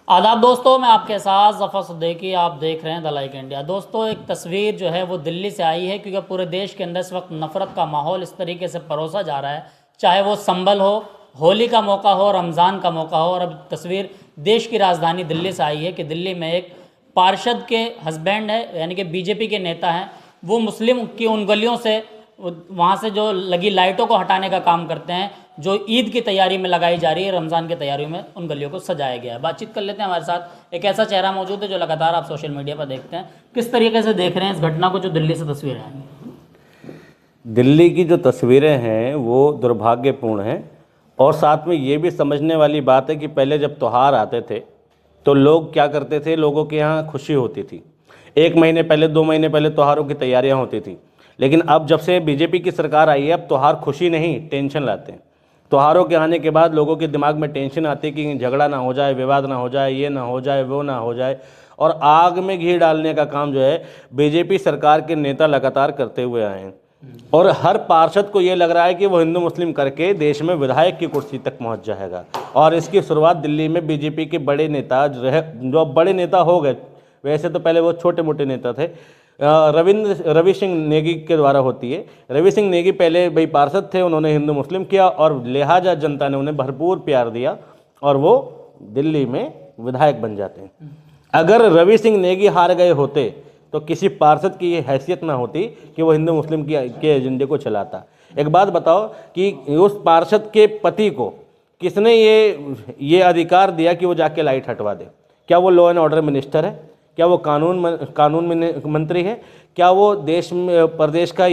आदाब दोस्तों, मैं आपके साथ ज़फ़र सिद्दीकी। आप देख रहे हैं द लाइक इंडिया। दोस्तों, एक तस्वीर जो है वो दिल्ली से आई है, क्योंकि पूरे देश के अंदर इस वक्त नफ़रत का माहौल इस तरीके से परोसा जा रहा है, चाहे वो संबल हो, होली का मौका हो, रमज़ान का मौका हो। और अब तस्वीर देश की राजधानी दिल्ली से आई है कि दिल्ली में एक पार्षद के हस्बैंड है, यानी कि बीजेपी के नेता हैं, वो मुस्लिम की उन गलियों से, वहाँ से जो लगी लाइटों को हटाने का काम करते हैं, जो ईद की तैयारी में लगाई जा रही है, रमज़ान की तैयारी में उन गलियों को सजाया गया है। बातचीत कर लेते हैं, हमारे साथ एक ऐसा चेहरा मौजूद है जो लगातार आप सोशल मीडिया पर देखते हैं। किस तरीके से देख रहे हैं इस घटना को, जो दिल्ली से तस्वीरें हैं? दिल्ली की जो तस्वीरें हैं वो दुर्भाग्यपूर्ण हैं, और साथ में ये भी समझने वाली बात है कि पहले जब त्यौहार आते थे तो लोग क्या करते थे, लोगों के यहाँ खुशी होती थी। 1 महीने पहले, 2 महीने पहले त्योहारों की तैयारियां होती थी। लेकिन अब जब से बीजेपी की सरकार आई है, अब त्यौहार खुशी नहीं, टेंशन लाते हैं। त्योहारों के आने के बाद लोगों के दिमाग में टेंशन आती है कि झगड़ा ना हो जाए, विवाद ना हो जाए, ये ना हो जाए, वो ना हो जाए। और आग में घी डालने का काम जो है बीजेपी सरकार के नेता लगातार करते हुए आए हैं। और हर पार्षद को ये लग रहा है कि वो हिंदू मुस्लिम करके देश में विधायक की कुर्सी तक पहुंच जाएगा। और इसकी शुरुआत दिल्ली में बीजेपी के बड़े नेता जो बड़े नेता हो गए, वैसे तो पहले वो छोटे मोटे नेता थे, रवि सिंह नेगी के द्वारा होती है। रवि सिंह नेगी पहले भाई पार्षद थे, उन्होंने हिंदू मुस्लिम किया और लिहाजा जनता ने उन्हें भरपूर प्यार दिया और वो दिल्ली में विधायक बन जाते हैं। अगर रवि सिंह नेगी हार गए होते तो किसी पार्षद की ये हैसियत ना होती कि वो हिंदू मुस्लिम के एजेंडे को चलाता। एक बात बताओ कि उस पार्षद के पति को किसने ये अधिकार दिया कि वो जाके लाइट हटवा दे? क्या वो लॉ एंड ऑर्डर मिनिस्टर है? क्या वो कानून मंत्री है? क्या वो देश में प्रदेश का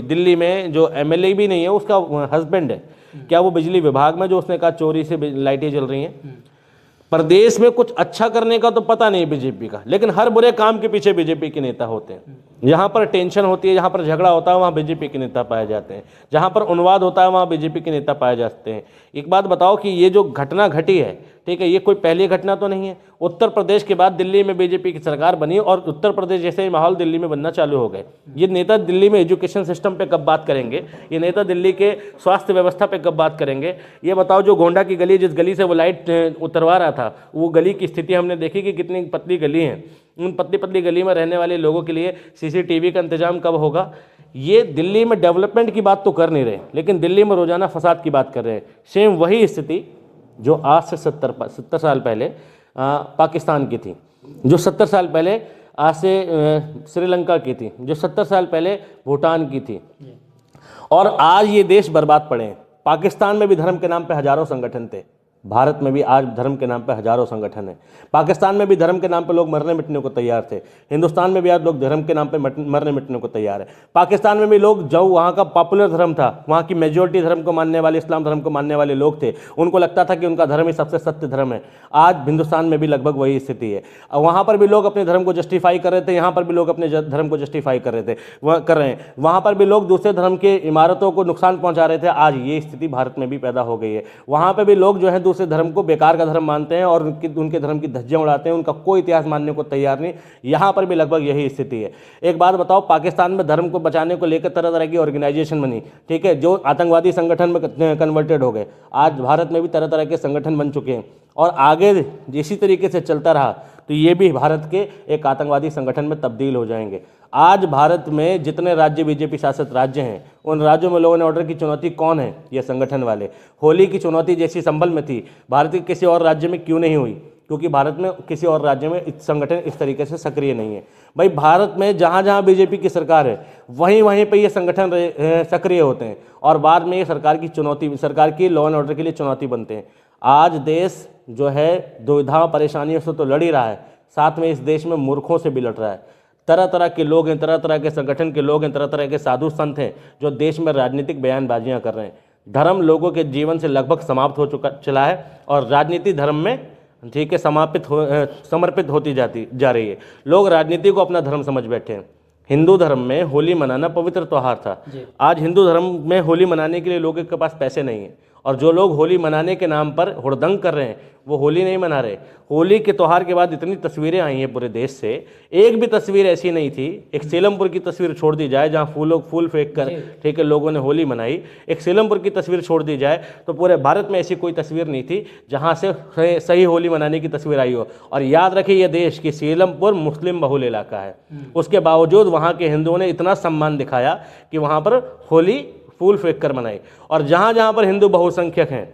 दिल्ली में जो एमएलए भी नहीं है, उसका हस्बैंड है? क्या वो बिजली विभाग में, जो उसने कहा चोरी से लाइटें जल रही हैं? प्रदेश में कुछ अच्छा करने का तो पता नहीं बीजेपी का, लेकिन हर बुरे काम के पीछे बीजेपी के नेता होते हैं। जहाँ पर टेंशन होती है, जहाँ पर झगड़ा होता है, वहाँ बीजेपी के नेता पाए जाते हैं। जहाँ पर उन्माद होता है, वहाँ बीजेपी के नेता पाए जाते हैं। एक बात बताओ कि ये जो घटना घटी है, ठीक है, ये कोई पहली घटना तो नहीं है। उत्तर प्रदेश के बाद दिल्ली में बीजेपी की सरकार बनी और उत्तर प्रदेश जैसे ही माहौल दिल्ली में बनना चालू हो गए। ये नेता दिल्ली में एजुकेशन सिस्टम पे कब बात करेंगे? ये नेता दिल्ली के स्वास्थ्य व्यवस्था पे कब बात करेंगे? ये बताओ, जो गोंडा की गली, जिस गली से वो लाइट उतरवा रहा था, वो गली की स्थिति हमने देखी कि कितनी पतली गली है। उन पतली पतली गली में रहने वाले लोगों के लिए सीसीटीवी का इंतजाम कब होगा? ये दिल्ली में डेवलपमेंट की बात तो कर नहीं रहे, लेकिन दिल्ली में रोजाना फसाद की बात कर रहे हैं। सेम वही स्थिति जो आज से 70 साल पहले पाकिस्तान की थी, जो 70 साल पहले आज से श्रीलंका की थी, जो 70 साल पहले भूटान की थी। और आज ये देश बर्बाद पड़े हैं। पाकिस्तान में भी धर्म के नाम पे हजारों संगठन थे, भारत में भी आज धर्म के नाम पे हजारों संगठन हैं। पाकिस्तान में भी धर्म के नाम पे लोग मरने मिटने को तैयार थे, हिंदुस्तान में भी आज लोग धर्म के नाम पे मरने मिटने को तैयार है। पाकिस्तान में भी लोग, जो वहाँ का पॉपुलर धर्म था, वहाँ की मेजोरिटी धर्म को मानने वाले, इस्लाम धर्म को मानने वाले लोग थे, उनको लगता था कि उनका धर्म ही सबसे सत्य धर्म है। आज हिंदुस्तान में भी लगभग वही स्थिति है। वहाँ पर भी लोग अपने धर्म को जस्टिफाई कर रहे थे, यहाँ पर भी लोग अपने धर्म को जस्टिफाई कर रहे हैं। वहाँ पर भी लोग दूसरे धर्म के इमारतों को नुकसान पहुँचा रहे थे। आज ये स्थिति भारत में भी पैदा हो गई है। वहाँ पर भी लोग जो है दूसरे धर्म को बेकार का धर्म मानते हैं और उनके धर्म की धज्जियां उड़ाते हैं, उनका कोई इतिहास मानने को तैयार नहीं। यहाँ पर भी लगभग यही स्थिति है। एक बात बताओ, पाकिस्तान में धर्म को बचाने को लेकर तरह तरह की ऑर्गेनाइजेशन बनी, ठीक है, जो आतंकवादी संगठन में कन्वर्टेड हो गए। आज भारत में भी तरह तरह के संगठन बन चुके हैं और आगे इसी तरीके से चलता रहा तो ये भी भारत के एक आतंकवादी संगठन में तब्दील हो जाएंगे। आज भारत में जितने राज्य बीजेपी शासित राज्य हैं, उन राज्यों में लोगों ने ऑर्डर की चुनौती कौन है? ये संगठन वाले। होली की चुनौती जैसी संभल में थी, भारत के किसी और राज्य में क्यों नहीं हुई? क्योंकि भारत में किसी और राज्य में संगठन इस तरीके से सक्रिय नहीं है। भाई, भारत में जहाँ जहाँ बीजेपी की सरकार है, वहीं वहीं पर ये संगठन सक्रिय होते हैं और बाद में ये सरकार की लॉ एंड ऑर्डर के लिए चुनौती बनते हैं। आज देश जो है दुविधाओं परेशानियों से तो लड़ ही रहा है, साथ में इस देश में मूर्खों से भी लड़ रहा है। तरह तरह के लोग हैं, तरह तरह के संगठन के लोग हैं, तरह तरह के साधु संत हैं जो देश में राजनीतिक बयानबाजियां कर रहे हैं। धर्म लोगों के जीवन से लगभग समाप्त हो चला है और राजनीति धर्म में, ठीक है, समर्पित होती जा रही है। लोग राजनीति को अपना धर्म समझ बैठे हैं। हिंदू धर्म में होली मनाना पवित्र त्यौहार था। आज हिंदू धर्म में होली मनाने के लिए लोगों के पास पैसे नहीं है और जो लोग होली मनाने के नाम पर हुड़दंग कर रहे हैं वो होली नहीं मना रहे। होली के त्यौहार के बाद इतनी तस्वीरें आई हैं पूरे देश से, एक भी तस्वीर ऐसी नहीं थी, एक सेलमपुर की तस्वीर छोड़ दी जाए जहां फूल फेंक कर ठीक है लोगों ने होली मनाई, एक सेलमपुर की तस्वीर छोड़ दी जाए तो पूरे भारत में ऐसी कोई तस्वीर नहीं थी जहां से सही होली मनाने की तस्वीर आई हो। और याद रखिए ये देश कि सेलमपुर मुस्लिम बहुल इलाका है, उसके बावजूद वहाँ के हिंदुओं ने इतना सम्मान दिखाया कि वहाँ पर होली फूल फेंक कर मनाई। और जहाँ जहाँ पर हिंदू बहुसंख्यक हैं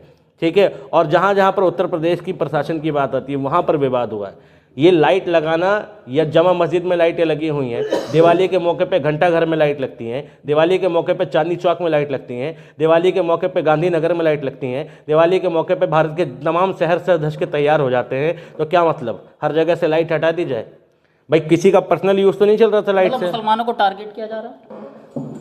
ठीक है, और जहाँ जहाँ पर उत्तर प्रदेश की प्रशासन की बात आती है वहाँ पर विवाद हुआ है। ये लाइट लगाना या जमा मस्जिद में लाइटें लगी हुई हैं, दिवाली के मौके पे घंटा घर में लाइट लगती हैं, दिवाली के मौके पे चांदनी चौक में लाइट लगती हैं, दिवाली के मौके पे गांधीनगर में लाइट लगती हैं, दिवाली के मौके पे भारत के तमाम शहर से धस के तैयार हो जाते हैं। तो क्या मतलब हर जगह से लाइट हटा दी जाए? भाई किसी का पर्सनल यूज़ तो नहीं चल रहा था लाइट से। मुसलमानों को टारगेट किया जा रहा है?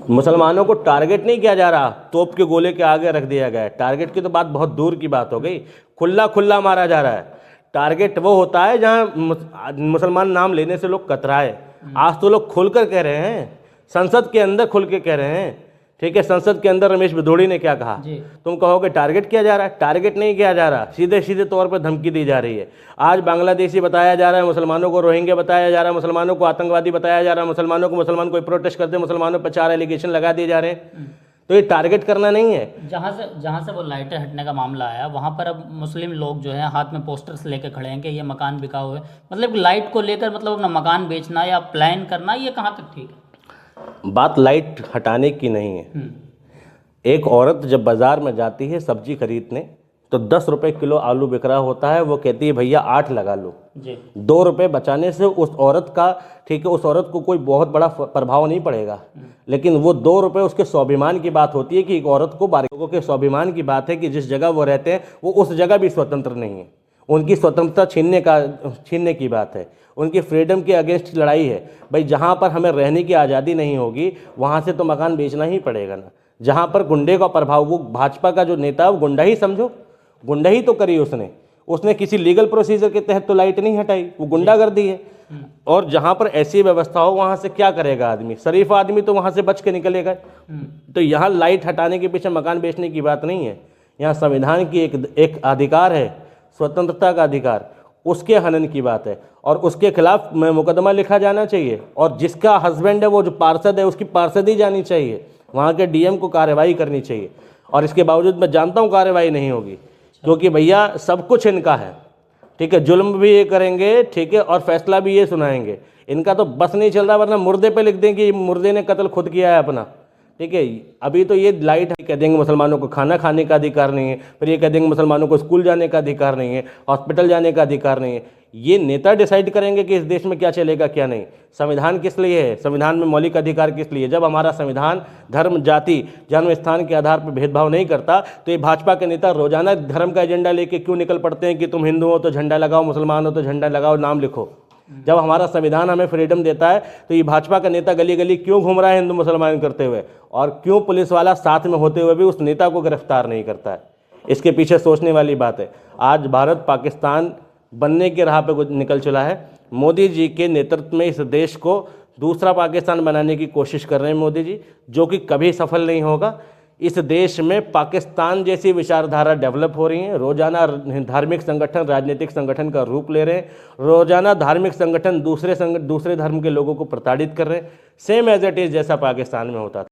मुसलमानों को टारगेट नहीं किया जा रहा, तोप के गोले के आगे रख दिया गया है। टारगेट की तो बात बहुत दूर की बात हो गई, खुला मारा जा रहा है। टारगेट वो होता है जहां मुसलमान नाम लेने से लोग कतराए। आज तो लोग खुलकर कह रहे हैं, संसद के अंदर खुल के कह रहे हैं ठीक है। संसद के अंदर रमेश भदौड़ी ने क्या कहा, तुम कहोगे टारगेट किया जा रहा है, टारगेट नहीं किया जा रहा, सीधे तौर पर धमकी दी जा रही है। आज बांग्लादेशी बताया जा रहा है, मुसलमानों को रोहिंग्या बताया जा रहा है, मुसलमानों को आतंकवादी बताया जा रहा है, मुसलमान कोई प्रोटेस्ट करते मुसलमानों पर 4 एलिगेशन लगा दिए जा रहे हैं। तो ये टारगेट करना नहीं है। जहाँ से वो लाइटें हटने का मामला आया वहाँ पर अब मुस्लिम लोग जो है हाथ में पोस्टर्स लेके खड़े हैं कि ये मकान बिका हुआ है। मतलब लाइट को लेकर मतलब अपना मकान बेचना या प्लान करना, ये कहाँ तक ठीक है? बात लाइट हटाने की नहीं है। एक औरत जब बाज़ार में जाती है सब्जी खरीदने तो 10 रुपये किलो आलू बिक रहा होता है, वो कहती है भैया 8 लगा लो। 2 रुपये बचाने से उस औरत का ठीक है, उस औरत को कोई बहुत बड़ा प्रभाव नहीं पड़ेगा, लेकिन वो 2 रुपये उसके स्वाभिमान की बात होती है कि एक औरत को लोगों के स्वाभिमान की बात है कि जिस जगह वो रहते हैं वो उस जगह भी स्वतंत्र नहीं है। उनकी स्वतंत्रता छीनने की बात है, उनकी फ्रीडम के अगेंस्ट लड़ाई है। भाई जहाँ पर हमें रहने की आज़ादी नहीं होगी वहाँ से तो मकान बेचना ही पड़ेगा ना। जहाँ पर गुंडे का प्रभाव, वो भाजपा का जो नेता वो गुंडा ही समझो, गुंडा ही तो करी उसने किसी लीगल प्रोसीजर के तहत तो लाइट नहीं हटाई, वो गुंडागर्दी है। और जहाँ पर ऐसी व्यवस्था हो वहाँ से क्या करेगा आदमी, शरीफ आदमी तो वहाँ से बच के निकलेगा। तो यहाँ लाइट हटाने के पीछे मकान बेचने की बात नहीं है। यहाँ संविधान की एक अधिकार है, स्वतंत्रता का अधिकार, उसके हनन की बात है और उसके खिलाफ में मुकदमा लिखा जाना चाहिए। और जिसका हस्बैंड है वो जो पार्षद है उसकी पार्षदी जानी चाहिए, वहाँ के डीएम को कार्रवाई करनी चाहिए। और इसके बावजूद मैं जानता हूँ कार्रवाई नहीं होगी, क्योंकि भैया सब कुछ इनका है ठीक है। जुल्म भी ये करेंगे ठीक है, और फैसला भी ये सुनाएंगे। इनका तो बस नहीं चल रहा, वरना मुर्दे पे लिख दें कि मुर्दे ने कत्ल खुद किया है अपना ठीक है। अभी तो ये लाइट कह देंगे मुसलमानों को खाना खाने का अधिकार नहीं है, फिर ये कह देंगे मुसलमानों को स्कूल जाने का अधिकार नहीं है, हॉस्पिटल जाने का अधिकार नहीं है। ये नेता डिसाइड करेंगे कि इस देश में क्या चलेगा क्या नहीं। संविधान किस लिए है, संविधान में मौलिक अधिकार किस लिए? जब हमारा संविधान धर्म, जाति, जन्म स्थान के आधार पर भेदभाव नहीं करता तो ये भाजपा के नेता रोजाना धर्म का एजेंडा लेके क्यों निकल पड़ते हैं कि तुम हिंदू हो तो झंडा लगाओ, मुसलमान हो तो झंडा लगाओ, नाम लिखो। जब हमारा संविधान हमें फ्रीडम देता है तो ये भाजपा का नेता गली गली क्यों घूम रहा है हिंदू मुसलमान करते हुए, और क्यों पुलिस वाला साथ में होते हुए भी उस नेता को गिरफ्तार नहीं करता है? इसके पीछे सोचने वाली बात है। आज भारत पाकिस्तान बनने के राह पे निकल चला है। मोदी जी के नेतृत्व में इस देश को दूसरा पाकिस्तान बनाने की कोशिश कर रहे हैं मोदी जी, जो कि कभी सफल नहीं होगा। इस देश में पाकिस्तान जैसी विचारधारा डेवलप हो रही है। रोजाना धार्मिक संगठन राजनीतिक संगठन का रूप ले रहे हैं। रोजाना धार्मिक संगठन दूसरे धर्म के लोगों को प्रताड़ित कर रहे हैं, सेम एज इट इज़ जैसा पाकिस्तान में होता था।